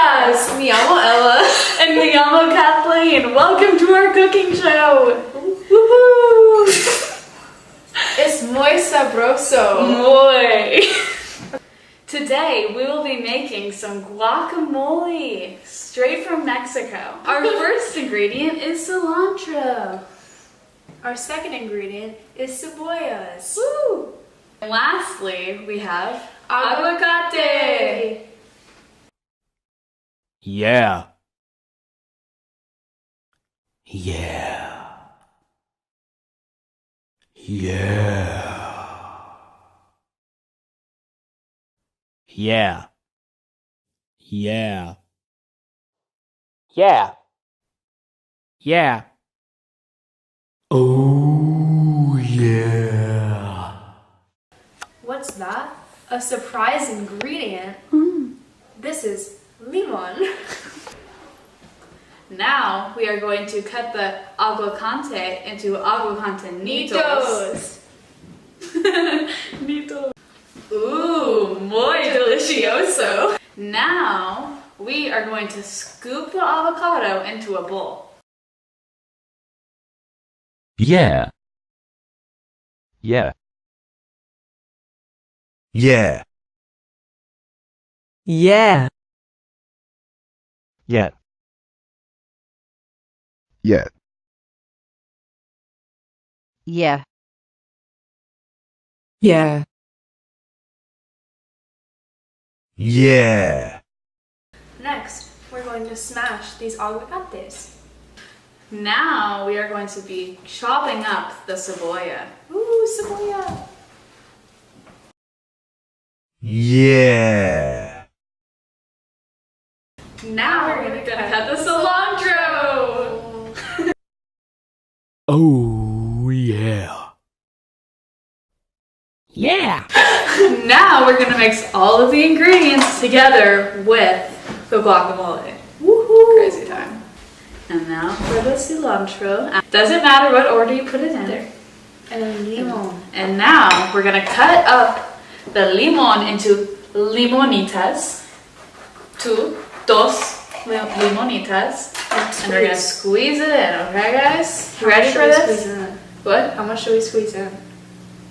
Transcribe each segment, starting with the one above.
días! Me llamo Ella. And me llamo Kathleen. Welcome to our cooking show. Woohoo! Es muy sabroso. Muy. Today we will be making some guacamole straight from Mexico. Our first ingredient is cilantro. Our second ingredient is cebollas. Woo! And lastly, we have Aguacate. Yeah. Yeah. Yeah. Yeah. Yeah. Yeah. Yeah. Oh, yeah. What's that? A surprise ingredient? This is limon. Now we are going to cut the aguacate into aguacantenitos. Nitos. Ooh, muy delicioso. Now we are going to scoop the avocado into a bowl. Yeah. Yeah. Yeah. Yeah. Yeah. Yeah. Yeah. Yeah. Yeah. Next, we're going to smash these aguacates. Now we are going to be chopping up the cebolla. Ooh, cebolla. Yeah. Now we're gonna cut the cilantro. Oh, yeah. Yeah. Now we're gonna mix all of the ingredients together with the guacamole. Woohoo! Crazy time. And now for the cilantro. Doesn't matter what order you put it in. There. And limon. And now we're gonna cut up the limon into limonitas. Dos limonitas. And we're gonna squeeze it in, okay guys? You ready for this? What? How much should we squeeze in?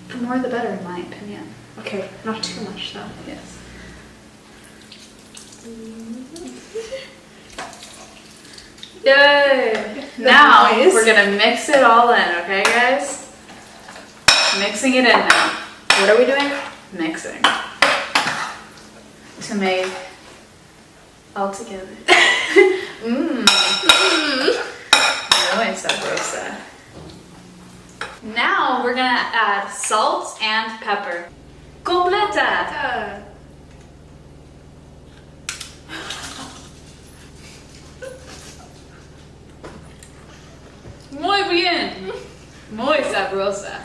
The more the better, in my opinion. Okay, not too much though. Yes. Yay! Now noise. we're gonna mix it all in, okay guys? Mixing it in now. What are we doing? Mixing. To make all together. Mmm. Muy sabrosa. Now we're gonna add salt and pepper. Completa! Muy bien. Muy sabrosa.